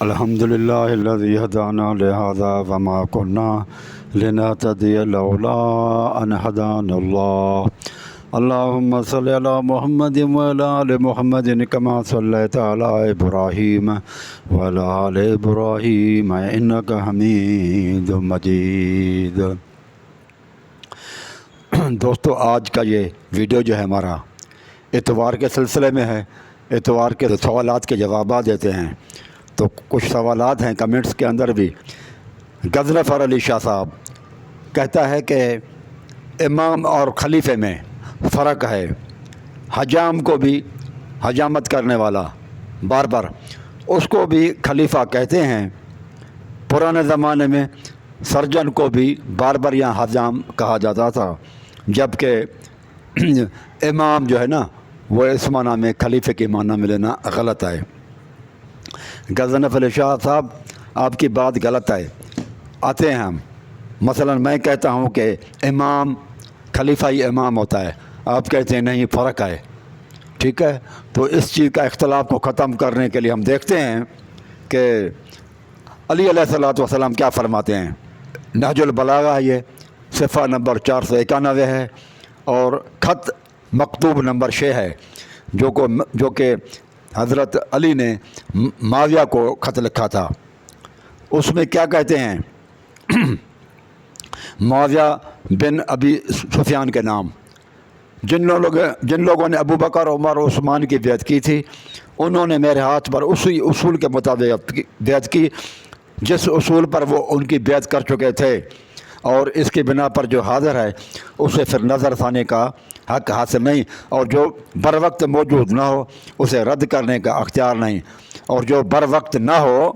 الحمدللہ ہدانا لہذا وما كنا لنهتدي لولا ان هدانا اللہ اللہم صلی علی محمد وعلی آل محمد کما صلیت علی ابراہیم وعلی آل ابراہیم انک حمید مجید۔ دوستو، آج کا یہ ویڈیو جو ہے ہمارا اتوار کے سلسلے میں ہے۔ اتوار کے سوالات کے جوابات دیتے ہیں، تو کچھ سوالات ہیں کمنٹس کے اندر بھی۔ غضنفر علی شاہ صاحب کہتا ہے کہ امام اور خلیفے میں فرق ہے۔ حجام کو بھی، حجامت کرنے والا باربر، اس کو بھی خلیفہ کہتے ہیں۔ پرانے زمانے میں سرجن کو بھی باربر یا حجام کہا جاتا تھا، جبکہ امام جو ہے نا وہ اس معنی میں خلیفے کے معنی میں لینا غلط ہے۔ غضنفر علی شاہ صاحب، آپ کی بات غلط ہے۔ آتے ہیں ہم، مثلا میں کہتا ہوں کہ امام خلیفہ ہی امام ہوتا ہے، آپ کہتے ہیں نہیں، فرق ہے، ٹھیک ہے؟ تو اس چیز کا اختلاف کو ختم کرنے کے لیے ہم دیکھتے ہیں کہ علی علیہ الصلوۃ والسلام کیا فرماتے ہیں۔ نہج البلاغہ یہ صفحہ نمبر 491 ہے، اور خط مکتوب نمبر 6 ہے، جو کہ حضرت علی نے معاویہ کو خط لکھا تھا۔ اس میں کیا کہتے ہیں؟ معاویہ بن ابی سفیان کے نام، جن لوگوں نے ابو بکر، عمر اور عثمان کی بیعت کی تھی، انہوں نے میرے ہاتھ پر اسی اصول کے مطابق بیعت کی جس اصول پر وہ ان کی بیعت کر چکے تھے، اور اس کی بنا پر جو حاضر ہے اسے پھر نظر ثانی کا حق حاصل نہیں، اور جو بر وقت موجود نہ ہو اسے رد کرنے کا اختیار نہیں، اور جو بر وقت نہ ہو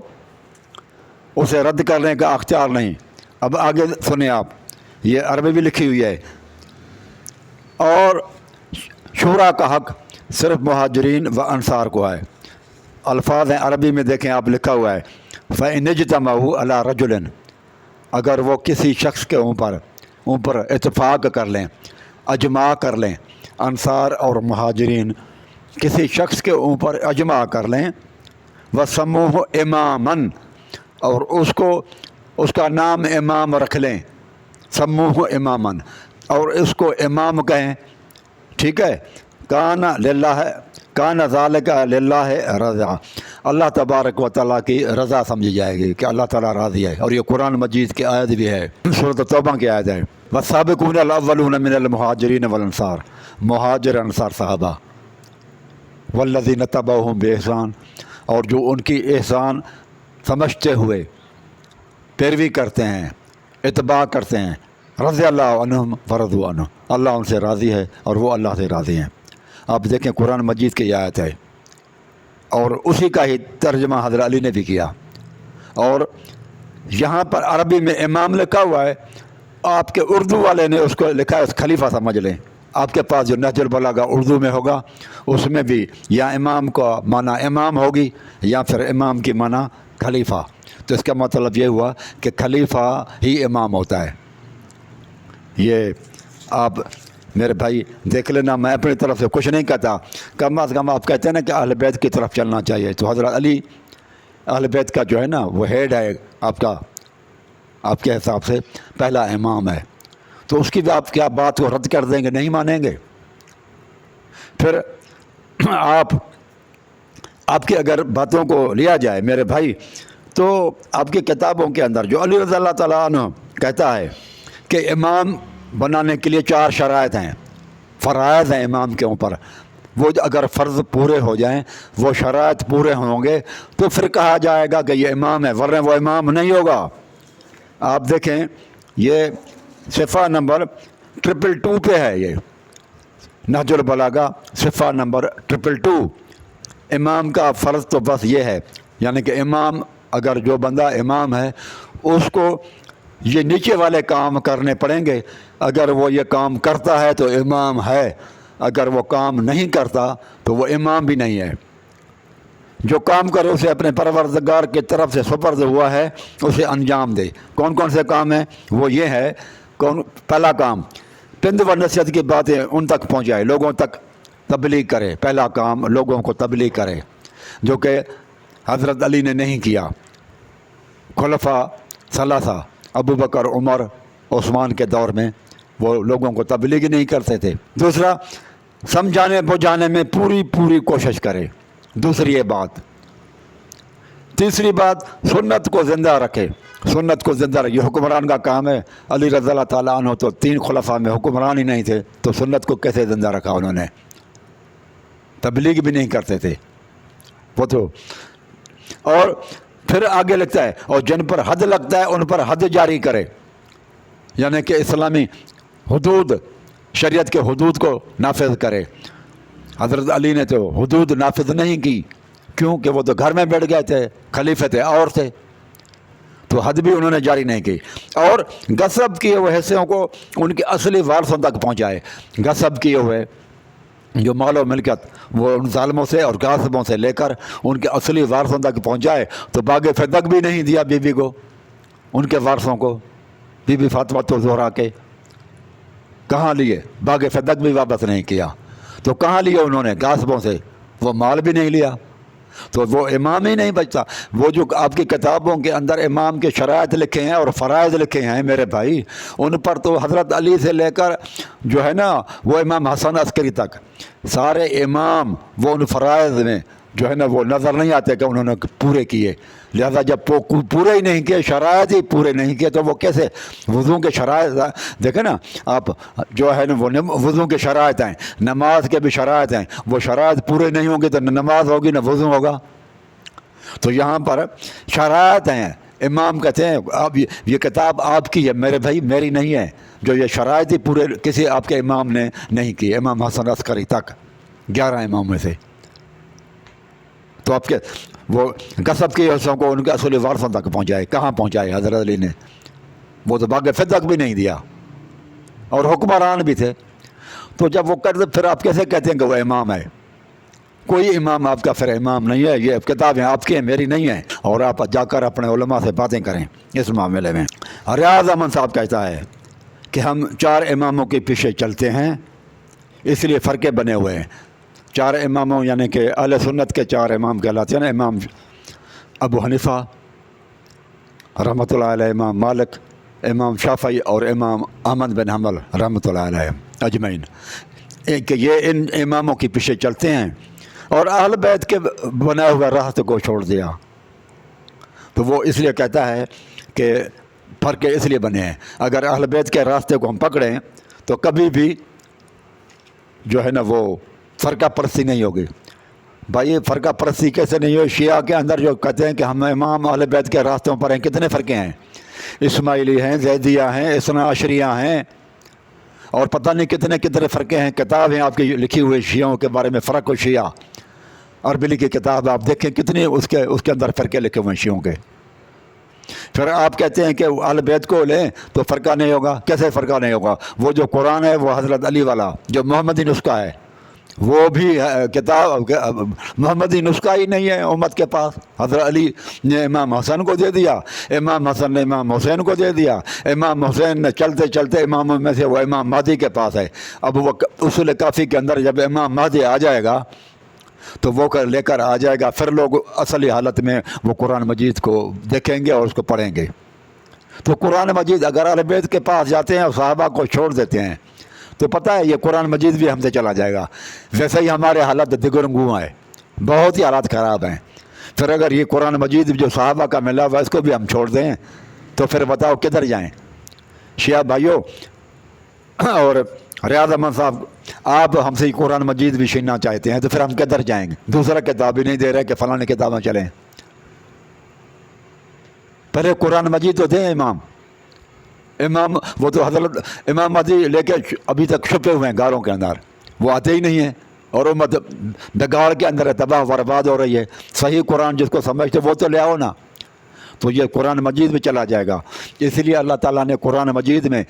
اسے رد کرنے کا اختیار نہیں۔ اب آگے سنیں آپ، یہ عربی بھی لکھی ہوئی ہے۔ اور شورا کا حق صرف مہاجرین و انصار کو ہے۔ الفاظ ہیں عربی میں، دیکھیں آپ، لکھا ہوا ہے فَإِنِ اجْتَمَعُوا عَلَىٰ رَجُلٍ، اگر وہ کسی شخص کے اوپر اتفاق کر لیں، اجماع کر لیں، انصار اور مہاجرین کسی شخص کے اوپر اجماع کر لیں، وَسَمُّوهُ إِمَامًا، اور اس کا نام امام رکھ لیں، سموہ امامًا، اور اس کو امام کہیں، ٹھیک ہے؟ کان ذالک للہ رضا، اللہ تبارک و تعالیٰ کی رضا سمجھی جائے گی کہ اللہ تعالیٰ راضی ہے۔ اور یہ قرآن مجید کی آیت بھی ہے، سورۃ توبہ کی آیت ہے۔ والسابقون الاولون من المہاجرین والانصار، مہاجر انصار صحابہ، والذین تبعوہم بإحسان، اور جو ان کی احسان سمجھتے ہوئے پیروی کرتے ہیں، اتباع کرتے ہیں، رضی اللہ عنہم ورضوا عنہ، اللہ ان سے راضی ہے اور وہ اللہ سے راضی ہیں۔ آپ دیکھیں قرآن مجید کی آیت ہے، اور اسی کا ہی ترجمہ حضرت علی نے بھی کیا۔ اور یہاں پر عربی میں امام لکھا ہوا ہے، آپ کے اردو والے نے اس کو لکھا ہے خلیفہ سمجھ لیں۔ آپ کے پاس جو نہج البلاغہ اردو میں ہوگا، اس میں بھی یا امام کا معنی امام ہوگی، یا پھر امام کی معنی خلیفہ۔ تو اس کا مطلب یہ ہوا کہ خلیفہ ہی امام ہوتا ہے۔ یہ آپ میرے بھائی دیکھ لینا، میں اپنی طرف سے کچھ نہیں کہتا، کم از کم آپ کہتے ہیں نا کہ اہل بیت کی طرف چلنا چاہیے، تو حضرت علی اہل بیت کا جو ہے نا وہ ہیڈ ہے، آپ کے حساب سے پہلا امام ہے، تو اس کی بھی آپ کیا بات کو رد کر دیں گے؟ نہیں مانیں گے۔ پھر آپ کی اگر باتوں کو لیا جائے میرے بھائی، تو آپ کی کتابوں کے اندر جو علی رضی اللہ تعالیٰ عنہ کہتا ہے کہ امام بنانے کے لیے 4 شرائط ہیں، فرائض ہیں امام کے اوپر، وہ اگر فرض پورے ہو جائیں، وہ شرائط پورے ہوں گے، تو پھر کہا جائے گا کہ یہ امام ہے، ورنہ وہ امام نہیں ہوگا۔ آپ دیکھیں، یہ صفحہ نمبر 222 پہ ہے، یہ نہج البلاغہ صفحہ نمبر 222۔ امام کا فرض تو بس یہ ہے، یعنی کہ امام، اگر جو بندہ امام ہے اس کو یہ نیچے والے کام کرنے پڑیں گے۔ اگر وہ یہ کام کرتا ہے تو امام ہے، اگر وہ کام نہیں کرتا تو وہ امام بھی نہیں ہے۔ جو کام کرے اسے اپنے پروردگار کی طرف سے سپرد ہوا ہے، اسے انجام دے۔ کون کون سے کام ہیں؟ وہ یہ ہے، پہلا کام پند و نصیحت کی باتیں ان تک پہنچائے، لوگوں تک تبلیغ کرے۔ پہلا کام لوگوں کو تبلیغ کرے، جو کہ حضرت علی نے نہیں کیا، خلفاء ثلاثہ ابو بکر عمر عثمان کے دور میں وہ لوگوں کو تبلیغ نہیں کرتے تھے۔ دوسرا، سمجھانے بجھانے میں پوری کوشش کرے، دوسری یہ بات۔ تیسری بات، سنت کو زندہ رکھے، سنت کو زندہ رکھے، یہ حکمران کا کام ہے۔ علی رضی اللہ تعالیٰ عنہ تو 3 خلفاء میں حکمران ہی نہیں تھے، تو سنت کو کیسے زندہ رکھا انہوں نے؟ تبلیغ بھی نہیں کرتے تھے وہ تو۔ اور پھر آگے لکھتا ہے، اور جن پر حد لگتا ہے ان پر حد جاری کرے، یعنی کہ اسلامی حدود، شریعت کے حدود کو نافذ کرے۔ حضرت علی نے تو حدود نافذ نہیں کی، کیونکہ وہ تو گھر میں بیٹھ گئے تھے، خلیفہ تھے اور تھے، تو حد بھی انہوں نے جاری نہیں کی۔ اور غصب کیے ہوئے حصوں کو ان کے اصلی وارثوں تک پہنچائے، غصب کیے ہوئے جو مال و ملکت وہ ان ظالموں سے اور غاصبوں سے لے کر ان کے اصلی وارثوں تک پہنچائے، تو باغ فدق بھی نہیں دیا بی بی کو، ان کے وارثوں کو، بی بی فاطمہ الزہرا کے کہاں لیے؟ باغ فدق بھی واپس نہیں کیا، تو کہاں لیا انہوں نے؟ غاصبوں سے، وہ مال بھی نہیں لیا، تو وہ امام ہی نہیں بچتا۔ وہ جو آپ کی کتابوں کے اندر امام کے شرائط لکھے ہیں اور فرائض لکھے ہیں میرے بھائی، ان پر تو حضرت علی سے لے کر جو ہے نا وہ امام حسن عسکری تک سارے امام وہ ان فرائض میں جو ہے نا وہ نظر نہیں آتے کہ انہوں نے پورے کیے۔ لہذا جب پورے ہی نہیں کیے، شرائط ہی پورے نہیں کیے، تو وہ کیسے؟ وضو کے شرائط دیکھیں نا آپ، جو ہے نا وہ وضو کے شرائط ہیں، نماز کے بھی شرائط ہیں، وہ شرائط پورے نہیں ہوں گے تو نہ نماز ہوگی نہ وضو ہوگا۔ تو یہاں پر شرائط ہیں، امام کہتے ہیں اب یہ کتاب آپ کی ہے میرے بھائی، میری نہیں ہے، جو یہ شرائط ہی پورے کسی آپ کے امام نے نہیں کی، امام حسن عسکری تک 11 امام میں سے۔ تو آپ کے وہ غصب کے حصوں کو ان کے اصلی وارثوں تک پہنچائے، کہاں پہنچائے حضرت علی نے؟ وہ تو باغ فدق بھی نہیں دیا، اور حکمران بھی تھے۔ تو جب وہ کرتے پھر آپ کیسے کہتے ہیں کہ وہ امام ہے؟ کوئی امام آپ کا پھر امام نہیں ہے، یہ کتابیں آپ کی ہیں، میری نہیں ہیں، اور آپ جا کر اپنے علماء سے باتیں کریں اس معاملے میں۔ ریاض احمد صاحب کہتا ہے کہ ہم 4 اماموں کے پیچھے چلتے ہیں، اس لیے فرقے بنے ہوئے ہیں۔ 4 اماموں یعنی کہ اہل سنت کے 4 امام کہلاتے ہیں نا، امام ابو حنیفہ رحمۃ اللہ علیہ، امام مالک، امام شافعی اور امام احمد بن حنبل رحمۃ اللہ علیہ اجمعین، کہ یہ ان اماموں کے پیچھے چلتے ہیں، اور اہل بیت کے بنائے ہوئے راستہ کو چھوڑ دیا۔ تو وہ اس لیے کہتا ہے کہ فرق اس لیے بنے ہیں، اگر اہل بیت کے راستے کو ہم پکڑیں تو کبھی بھی جو ہے نا وہ فرقہ پرستی نہیں ہوگی۔ بھائی فرقہ پرستی کیسے نہیں ہوگی؟ شیعہ کے اندر جو کہتے ہیں کہ ہم امام اہل بیت کے راستوں پر ہیں، کتنے فرقے ہیں؟ اسماعیلی ہیں، زیدیہ ہیں، اثنا عشریہ ہیں، اور پتہ نہیں کتنے فرقے ہیں۔ کتاب ہیں آپ کی لکھی ہوئی شیعوں کے بارے میں، فرق و شیعہ، عربی کی کتاب آپ دیکھیں کتنے اس کے اندر فرقے لکھے ہوئے ہیں شیعوں کے۔ پھر آپ کہتے ہیں کہ اہل بیت کو لیں تو فرقہ نہیں ہوگا، کیسے فرقہ نہیں ہوگا؟ وہ جو قرآن ہے وہ حضرت علی والا جو محمدی نسخہ ہے، وہ بھی کتاب محمدی نسخہ ہی نہیں ہے امت کے پاس۔ حضرت علی نے امام حسن کو دے دیا، امام حسن نے امام حسین کو دے دیا، امام حسین نے چلتے چلتے اماموں میں سے وہ امام مہدی کے پاس ہے۔ اب وہ اصول کافی کے اندر جب امام مہدی آ جائے گا تو وہ لے کر آ جائے گا، پھر لوگ اصلی حالت میں وہ قرآن مجید کو دیکھیں گے اور اس کو پڑھیں گے۔ تو قرآن مجید اگر اہل بیت کے پاس جاتے ہیں اور صحابہ کو چھوڑ دیتے ہیں تو پتہ ہے یہ قرآن مجید بھی ہم سے چلا جائے گا۔ ویسے ہی ہمارے حالت دگرگوں ہیں، بہت ہی حالات خراب ہیں۔ پھر اگر یہ قرآن مجید جو صحابہ کا ملا ہوا اس کو بھی ہم چھوڑ دیں تو پھر بتاؤ کدھر جائیں؟ شیعہ بھائیوں اور ریاض احمد صاحب، آپ ہم سے قرآن مجید بھی چھیننا چاہتے ہیں تو پھر ہم کدھر جائیں گے؟ دوسرا کتاب بھی نہیں دے رہے کہ فلاں کتابیں چلیں۔ پہلے قرآن مجید تو دیں امام وہ تو حضرت امام مہدی لے کے ابھی تک چھپے ہوئے ہیں غاروں کے اندر، وہ آتے ہی نہیں ہیں، اور امت بگاڑ کے اندر تباہ برباد ہو رہی ہے۔ صحیح قرآن جس کو سمجھتے وہ تو لے آؤ نا، تو یہ قرآن مجید میں چلا جائے گا۔ اس لیے اللہ تعالیٰ نے قرآن مجید میں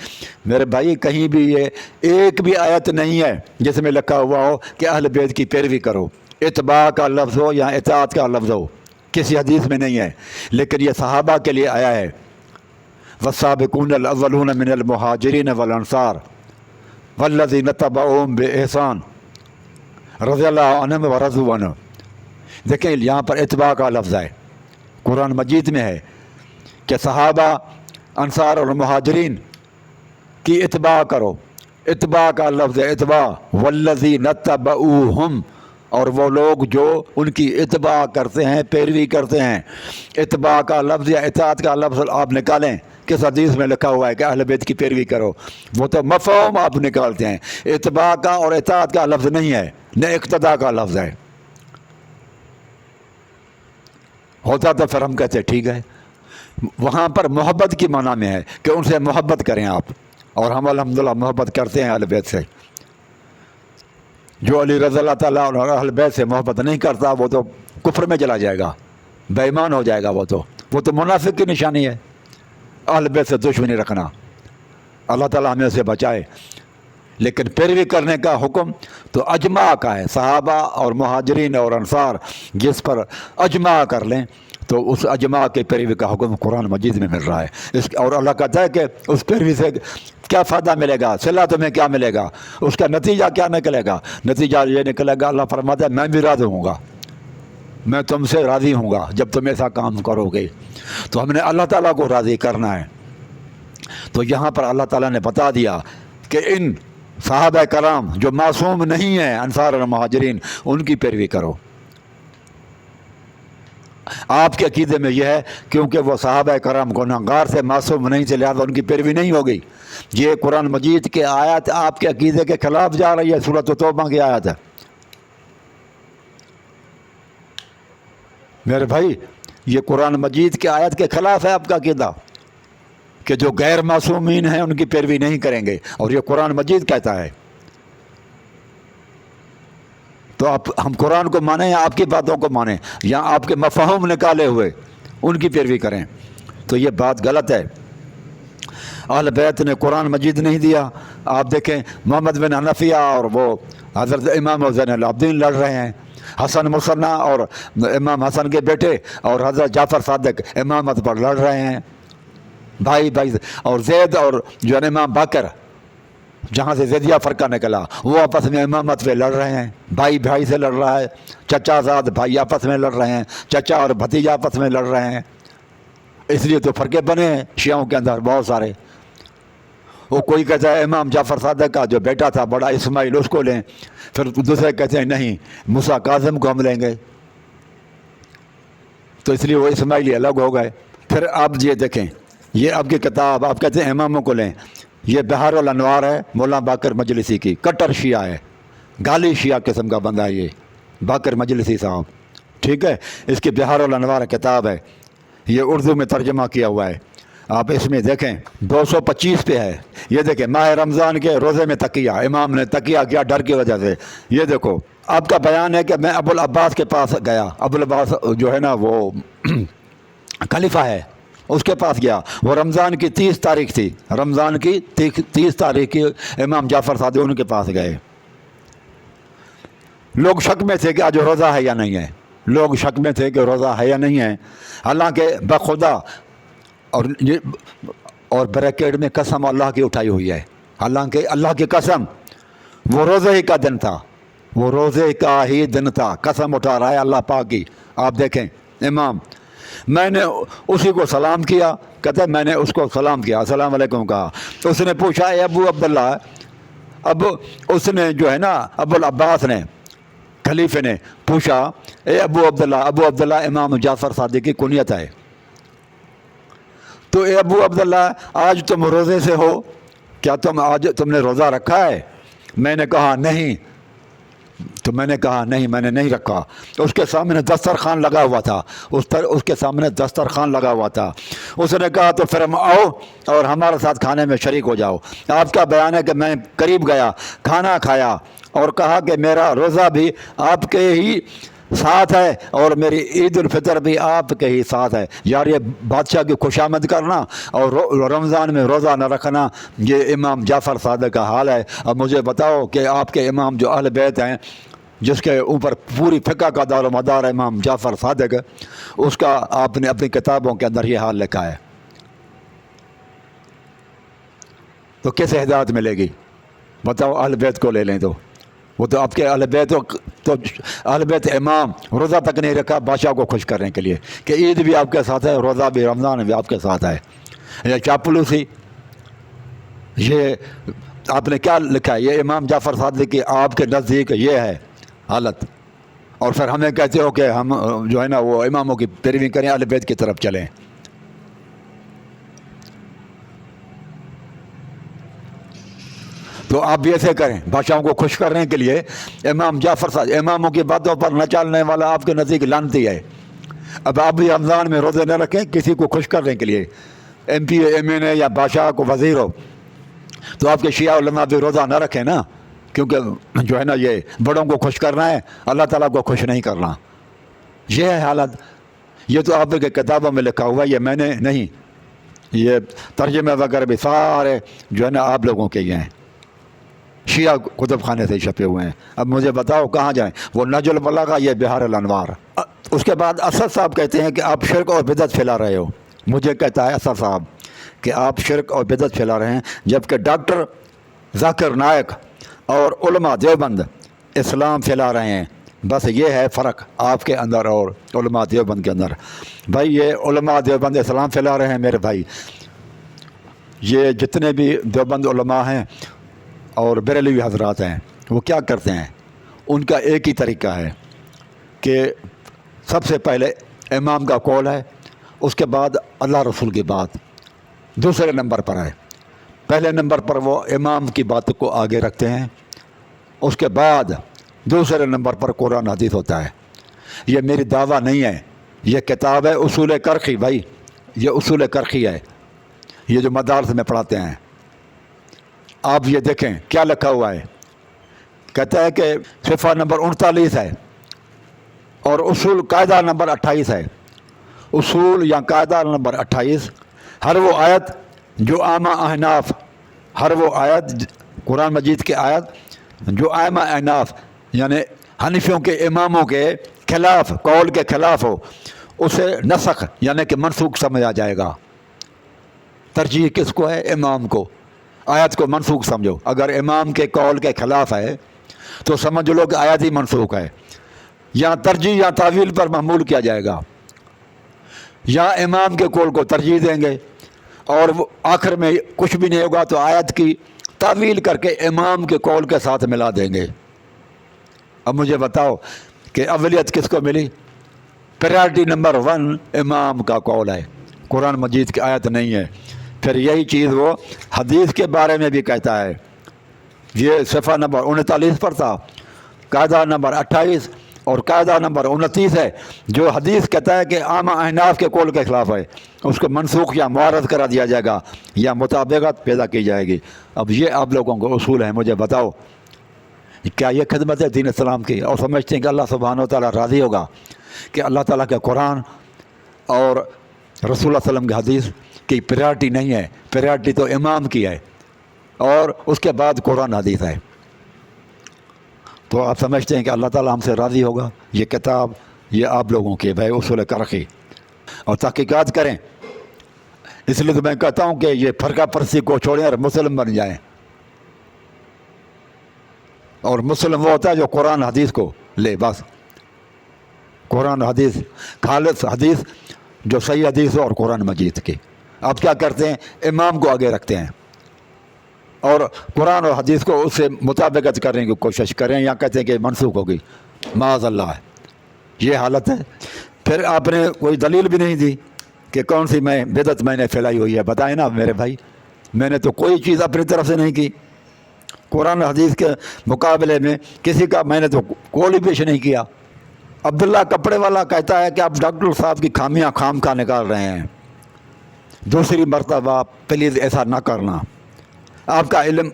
میرے بھائی کہیں بھی یہ ایک بھی آیت نہیں ہے جس میں لکھا ہوا ہو کہ اہل بیت کی پیروی کرو، اتباع کا لفظ ہو یا اطاعت کا لفظ ہو، کسی حدیث میں نہیں ہے، لیکن یہ صحابہ کے لیے آیا ہے۔ والسابقون الاولون من المہاجرین والانصار والذین اتبعوہم بإحسان رضی اللہ عنہم ورضوا عنہ، دیکھیں یہاں پر اتباع کا لفظ ہے، قرآن مجید میں ہے کہ صحابہ، انصار اور مہاجرین کی اتباع کرو۔ اتباع کا لفظ ہے اتباع، والذین اتبعوہم، اور وہ لوگ جو ان کی اتباع کرتے ہیں، پیروی کرتے ہیں۔ اتباع کا لفظ یا اطاعت کا لفظ آپ نکالیں، کس حدیث میں لکھا ہوا ہے کہ اہل بیت کی پیروی کرو؟ وہ تو مفہوم آپ نکالتے ہیں، اتباع کا اور اطاعت کا لفظ نہیں ہے، نہ اقتداء کا لفظ ہے۔ ہوتا تو پھر ہم کہتے ٹھیک ہے، وہاں پر محبت کی معنی میں ہے کہ ان سے محبت کریں آپ، اور ہم الحمدللہ محبت کرتے ہیں اہل بیت سے۔ جو علی رضی اللہ تعالیٰ اور اہل بیت سے محبت نہیں کرتا وہ تو کفر میں چلا جائے گا، بے ایمان ہو جائے گا، وہ تو منافق کی نشانی ہے، اہل بیت سے دشمنی رکھنا۔ اللہ تعالیٰ ہمیں سے بچائے۔ لیکن پیروی کرنے کا حکم تو اجماع کا ہے، صحابہ اور مہاجرین اور انصار جس پر اجماع کر لیں تو اس اجماع کے پیروی کا حکم قرآن مجید میں مل رہا ہے۔ اور اللہ کہتا ہے کہ اس پیروی سے کیا فائدہ ملے گا، صلہ تمہیں کیا ملے گا، اس کا نتیجہ کیا نکلے گا؟ نتیجہ یہ نکلے گا، اللہ فرماتا ہے میں بھی راضی ہوں گا، میں تم سے راضی ہوں گا جب تم ایسا کام کرو گے۔ تو ہم نے اللہ تعالیٰ کو راضی کرنا ہے۔ تو یہاں پر اللہ تعالیٰ نے بتا دیا کہ ان صحابہ کرام جو معصوم نہیں ہیں، انصار اور مہاجرین، ان کی پیروی کرو۔ آپ کے عقیدے میں یہ ہے کیونکہ وہ صحابہ کرام گنہگار سے معصوم نہیں تھے، لہٰذا ان کی پیروی نہیں ہوگی۔ یہ قرآن مجید کے آیات آپ کے عقیدے کے خلاف جا رہی ہے، سورۃ توبہ کی آیت ہے۔ میرے بھائی یہ قرآن مجید کے آیت کے خلاف ہے آپ کا عقیدہ کہ جو غیر معصومین ہیں ان کی پیروی نہیں کریں گے، اور یہ قرآن مجید کہتا ہے۔ تو ہم قرآن کو مانیں یا آپ کی باتوں کو مانیں یا آپ کے مفہوم نکالے ہوئے ان کی پیروی کریں؟ تو یہ بات غلط ہے۔ اہل بیت نے قرآن مجید نہیں دیا۔ آپ دیکھیں محمد بن حنفیہ اور وہ حضرت امام زین العابدین لڑ رہے ہیں، حسن مصنع اور امام حسن کے بیٹے اور حضرت جعفر صادق امامت پر لڑ رہے ہیں، بھائی بھائی، اور زید اور جو ہے امام باقر، جہاں سے زیدیہ فرقہ نکلا، وہ آپس میں امامت پہ لڑ رہے ہیں، بھائی بھائی سے لڑ رہا ہے، چچا زاد بھائی آپس میں لڑ رہے ہیں، چچا اور بھتیجا آپس میں لڑ رہے ہیں۔ اس لیے تو فرقے بنے ہیں شیعوں کے اندر بہت سارے۔ وہ کوئی کہتا ہے امام جعفر صادق کا جو بیٹا تھا بڑا اسماعیل اس کو لیں، پھر دوسرے کہتے ہیں نہیں موسیٰ کاظم کو ہم لیں گے، تو اس لیے وہ اسماعیلی الگ ہو گئے۔ پھر آپ یہ دیکھیں، یہ آپ کی کتاب آپ کہتے ہیں اماموں کو لیں، یہ بہار الانوار ہے مولانا باقر مجلسی کی، کٹر شیعہ ہے، گالی شیعہ قسم کا بندہ ہے یہ باقر مجلسی صاحب، ٹھیک ہے۔ اس کی بہار الانوار کتاب ہے، یہ اردو میں ترجمہ کیا ہوا ہے، آپ اس میں دیکھیں 225 پہ ہے۔ یہ دیکھیں ماہ رمضان کے روزے میں تقیہ، امام نے تقیہ کیا ڈر کی وجہ سے۔ یہ دیکھو آپ کا بیان ہے کہ میں ابو العباس کے پاس گیا، ابو العباس جو ہے نا وہ خلیفہ ہے، اس کے پاس گیا، وہ رمضان کی 30 تاریخ تھی، رمضان کی 30 تاریخ کی امام جعفر صادق ان کے پاس گئے۔ لوگ شک میں تھے کہ آج روزہ ہے یا نہیں ہے، لوگ شک میں تھے کہ روزہ ہے یا نہیں ہے، حالانکہ بخدا اور بریکٹ میں قسم اللہ کی اٹھائی ہوئی ہے، حالانکہ اللہ کی قسم وہ روزے ہی کا دن تھا، وہ روزے کا ہی دن تھا، قسم اٹھا رہا ہے اللہ پاک کی۔ آپ دیکھیں امام، میں نے اسی کو سلام کیا، کہتا ہے میں نے اس کو سلام کیا، السلام علیکم کہا، تو اس نے پوچھا اے ابو عبداللہ، اب اس نے جو ہے نا ابو العباس نے خلیفے نے پوچھا اے ابو عبداللہ، ابو عبداللہ امام جعفر صادق کی کنیت ہے، تو اے ابو عبداللہ آج تم روزے سے ہو، کیا تم نے روزہ رکھا ہے؟ میں نے کہا نہیں، تو میں نے کہا نہیں میں نے نہیں رکھا۔ تو اس کے سامنے دسترخوان لگا ہوا تھا، اس کے سامنے دسترخوان لگا ہوا تھا، اس نے کہا تو پھر ہم آؤ اور ہمارے ساتھ کھانے میں شریک ہو جاؤ۔ آپ کا بیان ہے کہ میں قریب گیا، کھانا کھایا اور کہا کہ میرا روزہ بھی آپ کے ہی ساتھ ہے اور میری عید الفطر بھی آپ کے ہی ساتھ ہے۔ یار یہ بادشاہ کی خوشامد کرنا اور رمضان میں روزہ نہ رکھنا، یہ امام جعفر صادق کا حال ہے۔ اب مجھے بتاؤ کہ آپ کے امام جو اہل بیت ہیں، جس کے اوپر پوری فقہ کا دار و مدار ہے امام جعفر صادق، اس کا آپ نے اپنی کتابوں کے اندر یہ حال لکھا ہے، تو کیسے ہدایت ملے گی؟ بتاؤ، اہل بیت کو لے لیں تو وہ تو آپ کے اہل بیت تو اہل بیت امام روزہ تک نہیں رکھا بادشاہ کو خوش کرنے کے لیے کہ عید بھی آپ کے ساتھ ہے، روزہ بھی، رمضان بھی آپ کے ساتھ ہے. یہ چاپلوسی، یہ آپ نے کیا لکھا ہے؟ یہ امام جعفر صادق کی آپ کے نزدیک یہ ہے حالت، اور پھر ہمیں کہتے ہو کہ ہم جو ہے نا وہ اماموں کی پیروی کریں، اہل بیت کی طرف چلیں. تو آپ بھی ایسے کریں، بادشاہوں کو خوش کرنے کے لیے. امام جعفر صاحب اماموں کی باتوں پر نہ چلنے والا آپ کے نزدیک لعنتی ہے. اب آپ بھی رمضان میں روزے نہ رکھیں کسی کو خوش کرنے کے لیے، ایم پی ایم این اے یا بادشاہ کو وزیر ہو، تو آپ کے شیعہ علماء بھی روزہ نہ رکھیں نا، کیونکہ جو ہے نا یہ بڑوں کو خوش کرنا ہے، اللہ تعالیٰ کو خوش نہیں کرنا. یہ ہے حالت. یہ تو آپ کے کتابوں میں لکھا ہوا ہے، یہ میں نے نہیں. یہ ترجمے وغیرہ بھی سارے جو ہے نا آپ لوگوں کے یہ ہیں، شیعہ کتب خانے سے چھپے ہوئے ہیں. اب مجھے بتاؤ کہاں جائیں؟ وہ نہج البلاغہ، یہ بہار الانوار. اس کے بعد اسد صاحب کہتے ہیں کہ آپ شرک اور بدعت پھیلا رہے ہو. مجھے کہتا ہے اسد صاحب کہ آپ شرک اور بدعت پھیلا رہے ہیں، جبکہ ڈاکٹر ذاکر نائک اور علماء دیوبند اسلام پھیلا رہے ہیں. بس یہ ہے فرق آپ کے اندر اور علماء دیوبند کے اندر. بھائی یہ علماء دیوبند اسلام پھیلا رہے ہیں میرے بھائی. یہ جتنے بھی دیوبند علماء ہیں اور بریلوی حضرات ہیں، وہ کیا کرتے ہیں؟ ان کا ایک ہی طریقہ ہے کہ سب سے پہلے امام کا قول ہے، اس کے بعد اللہ رسول کی بات دوسرے نمبر پر ہے. پہلے نمبر پر وہ امام کی بات کو آگے رکھتے ہیں، اس کے بعد دوسرے نمبر پر قرآن حدیث ہوتا ہے. یہ میری دعویٰ نہیں ہے، یہ کتاب ہے اصول کرخی. بھائی یہ اصول کرخی ہے، یہ جو مدارس میں پڑھاتے ہیں. آپ یہ دیکھیں کیا لکھا ہوا ہے. کہتا ہے کہ صفحہ نمبر 39 ہے اور اصول قاعدہ نمبر 28 ہے. اصول یا قاعدہ نمبر 28، ہر وہ آیت جو عامہ احناف، ہر وہ آیت قرآن مجید کی آیت جو عامہ احناف یعنی حنفیوں کے اماموں کے خلاف، قول کے خلاف ہو، اسے نسخ یعنی کہ منسوخ سمجھا جائے گا. ترجیح کس کو ہے؟ امام کو. آیت کو منسوخ سمجھو. اگر امام کے قول کے خلاف ہے تو سمجھ لو کہ آیت ہی منسوخ ہے. یا ترجیح یا تعویل پر محمول کیا جائے گا، یا امام کے قول کو ترجیح دیں گے اور وہ آخر میں کچھ بھی نہیں ہوگا تو آیت کی تعویل کر کے امام کے قول کے ساتھ ملا دیں گے. اب مجھے بتاؤ کہ اولیت کس کو ملی؟ پریارٹی نمبر 1 امام کا قول ہے، قرآن مجید کی آیت نہیں ہے. پھر یہی چیز وہ حدیث کے بارے میں بھی کہتا ہے. یہ صفحہ نمبر 39 پر تھا، قاعدہ نمبر 28 اور قاعدہ نمبر 29 ہے. جو حدیث کہتا ہے کہ عامہ احناف کے قول کے خلاف ہے، اس کو منسوخ یا معارض کرا دیا جائے گا یا مطابقت پیدا کی جائے گی. اب یہ آپ لوگوں کو اصول ہیں. مجھے بتاؤ کیا یہ خدمت ہے دین اسلام کی؟ اور سمجھتے ہیں کہ اللہ سبحانہ و تعالیٰ راضی ہوگا کہ اللہ تعالیٰ کے قرآن اور رسول اللہ صلی اللہ علیہ وسلم کی حدیث کی پریارٹی نہیں ہے. پریارٹی تو امام کی ہے اور اس کے بعد قرآن حدیث ہے. تو آپ سمجھتے ہیں کہ اللہ تعالیٰ ہم سے راضی ہوگا؟ یہ کتاب یہ آپ لوگوں کی بھائی اصول کرخی، اور تحقیقات کریں. اس لیے تو میں کہتا ہوں کہ یہ فرقہ پرستی کو چھوڑیں اور مسلم بن جائیں. اور مسلم وہ ہوتا ہے جو قرآن حدیث کو لے. بس قرآن حدیث، خالص حدیث جو صحیح حدیث ہو اور قرآن مجید کی. آپ کیا کرتے ہیں؟ امام کو آگے رکھتے ہیں اور قرآن اور حدیث کو اس سے مطابقت کرنے کی کوشش کریں، یا کہتے ہیں کہ منسوخ ہوگی. معاذ اللہ ہے، یہ حالت ہے. پھر آپ نے کوئی دلیل بھی نہیں دی کہ کون سی بدعت میں نے پھیلائی ہوئی ہے. بتائیں نا میرے بھائی، میں نے تو کوئی چیز اپنی طرف سے نہیں کی. قرآن حدیث کے مقابلے میں کسی کا میں نے تو قول ہی پیش نہیں کیا. عبداللہ کپڑے والا کہتا ہے کہ آپ ڈاکٹر صاحب کی خامیاں خام خواہ نکال رہے ہیں. دوسری مرتبہ پلیز ایسا نہ کرنا. آپ کا علم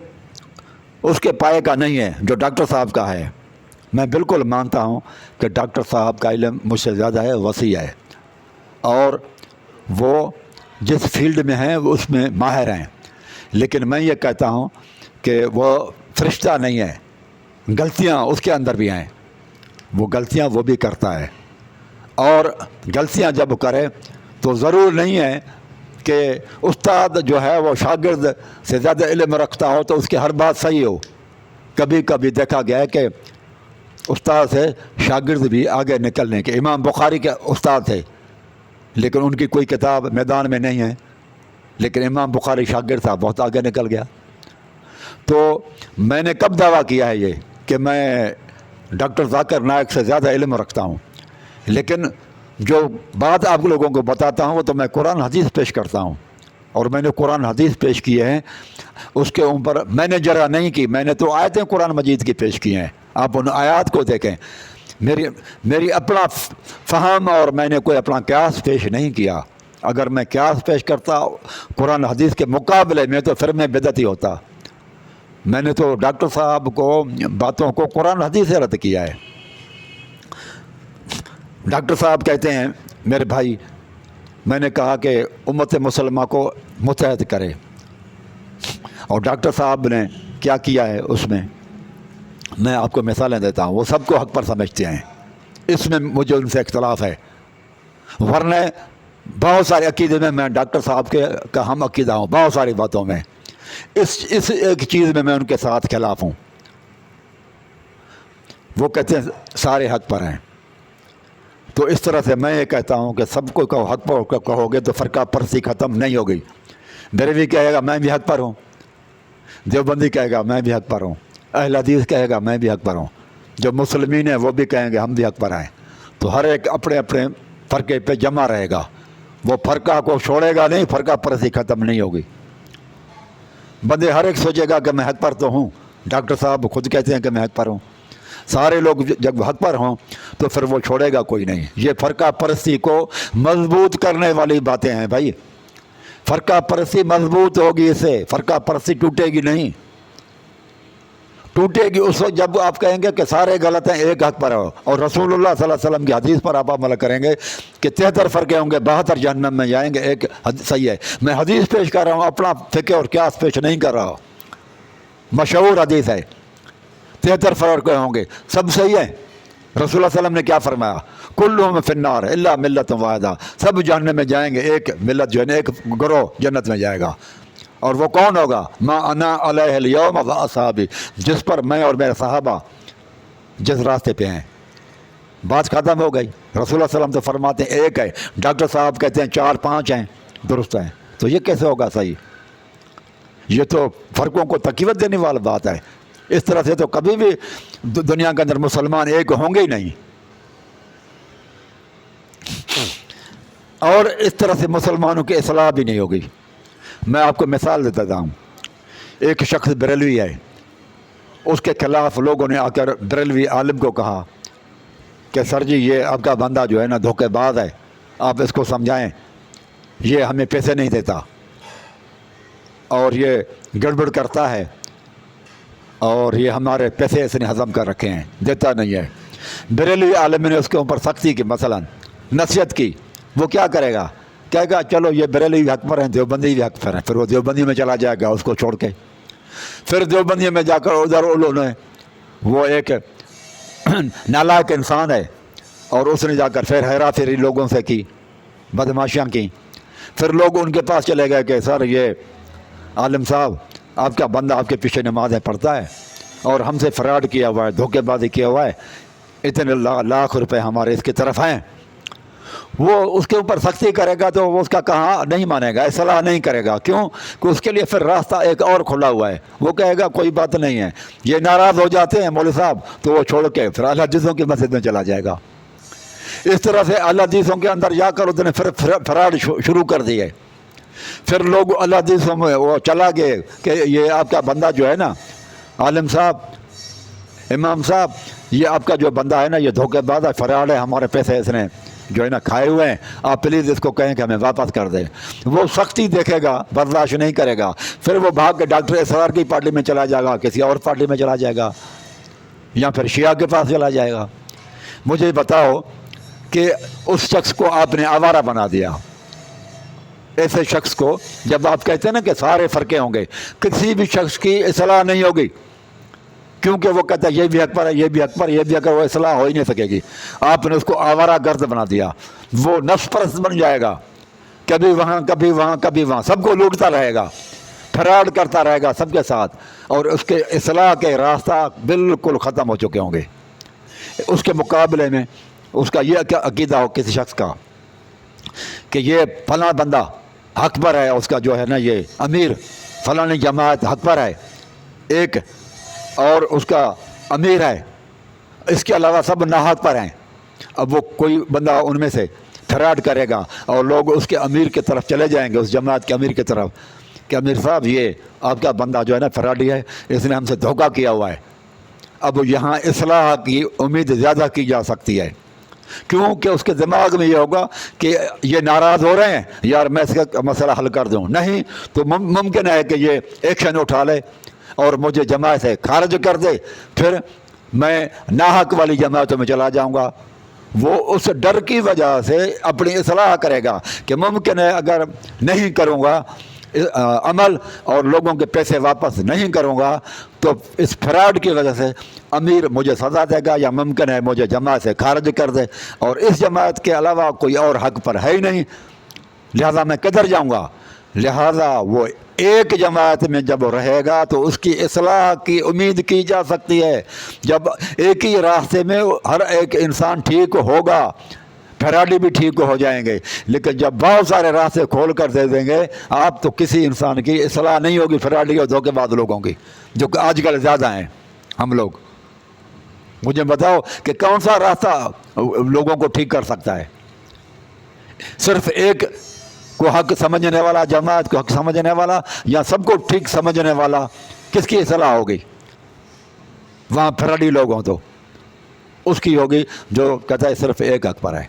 اس کے پائے کا نہیں ہے جو ڈاکٹر صاحب کا ہے. میں بالکل مانتا ہوں کہ ڈاکٹر صاحب کا علم مجھ سے زیادہ ہے، وسیع ہے، اور وہ جس فیلڈ میں ہیں وہ اس میں ماہر ہیں. لیکن میں یہ کہتا ہوں کہ وہ فرشتہ نہیں ہے. غلطیاں اس کے اندر بھی ہیں، وہ غلطیاں وہ بھی کرتا ہے. اور غلطیاں جب کرے تو ضرور نہیں ہے کہ استاد جو ہے وہ شاگرد سے زیادہ علم رکھتا ہو تو اس کی ہر بات صحیح ہو. کبھی کبھی دیکھا گیا ہے کہ استاد سے شاگرد بھی آگے نکلنے کے، امام بخاری کے استاد تھے لیکن ان کی کوئی کتاب میدان میں نہیں ہے، لیکن امام بخاری شاگرد تھا، بہت آگے نکل گیا۔ تو میں نے کب دعویٰ کیا ہے یہ کہ میں ڈاکٹر ذاکر نائک سے زیادہ علم رکھتا ہوں، لیکن جو بات آپ لوگوں کو بتاتا ہوں وہ تو میں قرآن حدیث پیش کرتا ہوں، اور میں نے قرآن حدیث پیش کیے ہیں، اس کے اوپر میں نے جرح نہیں کی، میں نے تو آیتیں قرآن مجید کی پیش کی ہیں، آپ ان آیات کو دیکھیں، میری اپنا فہم اور میں نے کوئی اپنا قیاس پیش نہیں کیا۔ اگر میں قیاس پیش کرتا قرآن حدیث کے مقابلے میں تو پھر میں بدعتی ہوتا۔ میں نے تو ڈاکٹر صاحب کو باتوں کو قرآن حدیث سے رد کیا ہے۔ ڈاکٹر صاحب کہتے ہیں میرے بھائی، میں نے کہا کہ امت مسلمہ کو متحد کرے، اور ڈاکٹر صاحب نے کیا کیا ہے اس میں آپ کو مثالیں دیتا ہوں، وہ سب کو حق پر سمجھتے ہیں، اس میں مجھے ان سے اختلاف ہے، ورنہ بہت سارے عقیدے میں ڈاکٹر صاحب کا ہم عقیدہ ہوں، بہت ساری باتوں میں، اس ایک چیز میں ان کے ساتھ خلاف ہوں۔ وہ کہتے ہیں سارے حق پر ہیں، تو اس طرح سے میں یہ کہتا ہوں کہ سب کو کہو حق پر کہو گے تو فرقہ پرستی ختم نہیں ہوگی۔ بریلوی کہے گا میں بھی حق پر ہوں، دیوبندی کہے گا میں بھی حق پر ہوں، اہل حدیث کہے گا میں بھی حق پر ہوں، جو مسلمین ہیں وہ بھی کہیں گے ہم بھی حق پر ہیں، تو ہر ایک اپنے اپنے فرقے پہ جمع رہے گا، وہ فرقہ کو چھوڑے گا نہیں، فرقہ پرستی ختم نہیں ہوگی۔ بندے ہر ایک سوچے گا کہ میں حق پر تو ہوں، ڈاکٹر صاحب خود کہتے ہیں کہ میں حق پر ہوں، سارے لوگ جب حق پر ہوں تو پھر وہ چھوڑے گا کوئی نہیں۔ یہ فرقہ پرستی کو مضبوط کرنے والی باتیں ہیں بھائی، فرقہ پرستی مضبوط ہوگی، اس سے فرقہ پرستی ٹوٹے گی نہیں، ٹوٹے گی اس وقت جب آپ کہیں گے کہ سارے غلط ہیں ایک حق پر ہو، اور رسول اللہ صلی اللہ علیہ وسلم کی حدیث پر آپ عمل کریں گے کہ 73 فرقے ہوں گے، 72 جہنم میں جائیں گے، ایک صحیح ہے۔ میں حدیث پیش کر رہا ہوں، اپنا فقہ اور قیاس پیش نہیں کر رہا ہوں، مشہور حدیث ہے، 73 فرقے ہوں گے، سب صحیح ہے۔ رسول اللہ صلی اللہ علیہ وسلم نے کیا فرمایا؟ کلہم فی النار الا ملت واحدہ، سب جہنم میں جائیں گے، ایک ملت جو ہے نا، ایک گروہ جنت میں جائے گا، اور وہ کون ہوگا؟ ما انا علیہ الیوم و اصحابی، جس پر میں اور میرے صحابہ جس راستے پہ ہیں۔ بات ختم ہو گئی۔ رسول اللہ صلی اللہ علیہ وسلم تو فرماتے ہیں ایک ہے، ڈاکٹر صاحب کہتے ہیں 4 5 ہیں، درست ہیں، تو یہ کیسے ہوگا صحیح؟ یہ تو فرقوں کو تقویت دینے والی بات ہے۔ اس طرح سے تو کبھی بھی دنیا کے اندر مسلمان ایک ہوں گے ہی نہیں، اور اس طرح سے مسلمانوں کی اصلاح بھی نہیں ہوگی۔ میں آپ کو مثال دیتا ہوں، ایک شخص بریلوی ہے، اس کے خلاف لوگوں نے آ کر بریلوی عالم کو کہا کہ سر جی یہ آپ کا بندہ جو ہے نا دھوکے باز ہے، آپ اس کو سمجھائیں، یہ ہمیں پیسے نہیں دیتا اور یہ گڑبڑ کرتا ہے، اور یہ ہمارے پیسے اس نے ہضم کر رکھے ہیں، دیتا نہیں ہے۔ بریلوی عالم نے اس کے اوپر سختی کی، مثلا نصیحت کی، وہ کیا کرے گا؟ کہے گا چلو یہ بریلوی حق پر ہیں، دیوبندی بھی حق پر ہیں، پھر وہ دیوبندی میں چلا جائے گا اس کو چھوڑ کے، پھر دیوبندی میں جا کر ادھر انہوں نے، وہ ایک نالائق انسان ہے، اور اس نے جا کر پھر ہیرا پھیری لوگوں سے کی، بدماشیاں کی، پھر لوگ ان کے پاس چلے گئے کہ سر یہ عالم صاحب آپ کا بندہ آپ کے پیچھے نمازیں پڑھتا ہے اور ہم سے فراڈ کیا ہوا ہے، دھوکے بازی کیا ہوا ہے، اتنے لاکھ روپے ہمارے اس کی طرف ہیں۔ وہ اس کے اوپر سختی کرے گا تو وہ اس کا کہاں نہیں مانے گا، اصلاح نہیں کرے گا، کیوں کہ اس کے لیے پھر راستہ ایک اور کھلا ہوا ہے، وہ کہے گا کوئی بات نہیں ہے۔ یہ ناراض ہو جاتے ہیں مولوی صاحب تو وہ چھوڑ کے پھر اہل حدیثوں کی مسجد میں چلا جائے گا۔ اس طرح سے اہل حدیثوں کے اندر جا کر اس نے پھر فراڈ شروع کر دیے، پھر لوگ اہل حدیثوں میں وہ چلا گئے کہ یہ آپ کا بندہ جو ہے نا عالم صاحب، امام صاحب، یہ آپ کا جو بندہ ہے نا یہ دھوکے باز ہے، فراڈ ہے، ہمارے پیسے اس نے جو ہے نا کھائے ہوئے ہیں، آپ پلیز اس کو کہیں کہ ہمیں واپس کر دیں۔ وہ سختی دیکھے گا، برداشت نہیں کرے گا، پھر وہ بھاگ کے ڈاکٹر اسرار کی پارٹی میں چلا جائے گا، کسی اور پارٹی میں چلا جائے گا، یا پھر شیعہ کے پاس چلا جائے گا۔ مجھے بتاؤ کہ اس شخص کو آپ نے آوارہ بنا دیا، ایسے شخص کو جب آپ کہتے ہیں نا کہ سارے فرقے ہوں گے، کسی بھی شخص کی اصلاح نہیں ہوگی، کیونکہ وہ کہتا ہے یہ بھی حق پر ہے، یہ بھی حق پر، یہ بھی حق پر، وہ اصلاح ہو ہی نہیں سکے گی۔ آپ نے اس کو آوارہ گرد بنا دیا، وہ نفس پرست بن جائے گا، کبھی وہاں کبھی وہاں کبھی وہاں، سب کو لوٹتا رہے گا، فراڈ کرتا رہے گا سب کے ساتھ، اور اس کے اصلاح کے راستہ بالکل ختم ہو چکے ہوں گے۔ اس کے مقابلے میں اس کا یہ عقیدہ ہو کسی شخص کا کہ یہ فلاں بندہ حق پر ہے، اس کا جو ہے نا یہ امیر فلاں جماعت حق پر ہے ایک، اور اس کا امیر ہے، اس کے علاوہ سب ناحق پر ہیں۔ اب وہ کوئی بندہ ان میں سے فراڈ کرے گا اور لوگ اس کے امیر کی طرف چلے جائیں گے، اس جماعت کے امیر کی طرف، کہ امیر صاحب یہ آپ کا بندہ جو ہے نا فراڈی ہے، اس نے ہم سے دھوکہ کیا ہوا ہے۔ اب یہاں اصلاح کی امید زیادہ کی جا سکتی ہے، کیونکہ اس کے دماغ میں یہ ہوگا کہ یہ ناراض ہو رہے ہیں، یار میں اس کا مسئلہ حل کر دوں، نہیں تو ممکن ہے کہ یہ ایکشن اٹھا لے اور مجھے جماعت سے خارج کر دے، پھر میں ناحق والی جماعتوں میں چلا جاؤں گا۔ وہ اس ڈر کی وجہ سے اپنی اصلاح کرے گا کہ ممکن ہے اگر نہیں کروں گا عمل اور لوگوں کے پیسے واپس نہیں کروں گا تو اس فراڈ کی وجہ سے امیر مجھے سزا دے گا، یا ممکن ہے مجھے جماعت سے خارج کر دے، اور اس جماعت کے علاوہ کوئی اور حق پر ہے ہی نہیں، لہذا میں کدھر جاؤں گا۔ لہذا وہ ایک جماعت میں جب رہے گا تو اس کی اصلاح کی امید کی جا سکتی ہے۔ جب ایک ہی راستے میں ہر ایک انسان ٹھیک ہوگا، فراڈی بھی ٹھیک ہو جائیں گے، لیکن جب بہت سارے راستے کھول کر دے دیں گے آپ تو کسی انسان کی اصلاح نہیں ہوگی، فراڈی اور دھوکے باز لوگوں کی، جو کہ آج کل زیادہ ہیں ہم لوگ۔ مجھے بتاؤ کہ کون سا راستہ لوگوں کو ٹھیک کر سکتا ہے؟ صرف ایک کو حق سمجھنے والا، جماعت کو حق سمجھنے والا، یا سب کو ٹھیک سمجھنے والا؟ کس کی اصلاح ہوگی وہاں؟ فراڈی لوگ ہوں تو اس کی ہوگی جو کہتا ہے صرف ایک حق پر ہے۔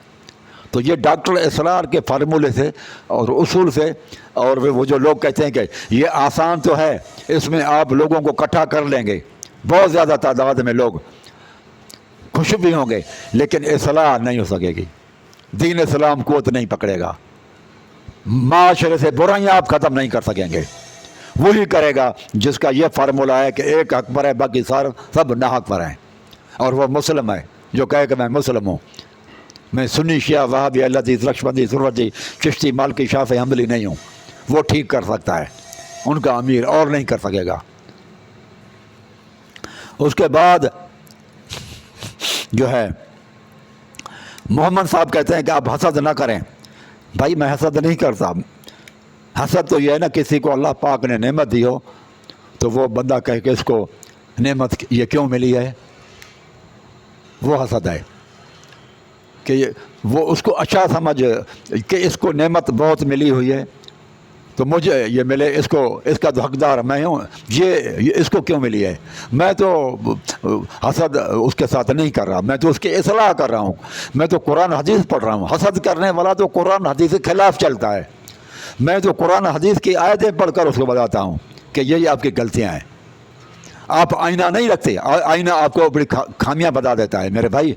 تو یہ ڈاکٹر اسرار کے فارمولے سے اور اصول سے، اور وہ جو لوگ کہتے ہیں کہ یہ آسان تو ہے، اس میں آپ لوگوں کو اکٹھا کر لیں گے، بہت زیادہ تعداد میں لوگ خوش بھی ہوں گے، لیکن اصلاح نہیں ہو سکے گی، دین اسلام قوت نہیں پکڑے گا، معاشرے سے برائیاں آپ ختم نہیں کر سکیں گے۔ وہی کرے گا جس کا یہ فارمولہ ہے کہ ایک حق پر ہے، باقی سب ناحق پر ہیں، اور وہ مسلم ہے جو کہے کہ میں مسلم ہوں، میں سنی شیعہ وہابی لذیذ نقشبندی سروردی چشتی مالکی شافعی حنبلی نہیں ہوں۔ وہ ٹھیک کر سکتا ہے، ان کا امیر اور نہیں کر سکے گا۔ اس کے بعد جو ہے محمد صاحب کہتے ہیں کہ آپ حسد نہ کریں۔ بھائی میں حسد نہیں کرتا، حسد تو یہ ہے نا کسی کو اللہ پاک نے نعمت دی ہو تو وہ بندہ کہے کہ اس کو نعمت یہ کیوں ملی ہے، وہ حسد ہے، کہ وہ اس کو اچھا سمجھ کہ اس کو نعمت بہت ملی ہوئی ہے تو مجھے یہ ملے، اس کا تو حقدار میں ہوں، یہ اس کو کیوں ملی ہے۔ میں تو حسد اس کے ساتھ نہیں کر رہا، میں تو اس کی اصلاح کر رہا ہوں، میں تو قرآن حدیث پڑھ رہا ہوں۔ حسد کرنے والا تو قرآن حدیث کے خلاف چلتا ہے، میں تو قرآن حدیث کی آیتیں پڑھ کر اس کو بتاتا ہوں کہ یہ آپ کی غلطیاں ہیں۔ آپ آئینہ نہیں رکھتے، آئینہ آپ کو بڑی خامیاں بتا دیتا ہے میرے بھائی،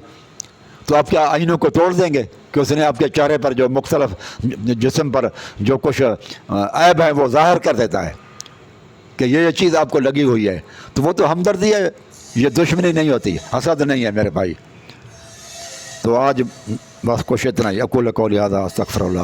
تو آپ کیا آئینوں کو توڑ دیں گے کہ اس نے آپ کے چہرے پر جو مختلف جسم پر جو کچھ عیب ہے وہ ظاہر کر دیتا ہے کہ یہ چیز آپ کو لگی ہوئی ہے، تو وہ تو ہمدردی ہے، یہ دشمنی نہیں ہوتی، حسد نہیں ہے میرے بھائی۔ تو آج بس کچھ اتنا ہی، اقول قولی ھذا استغفر اللہ۔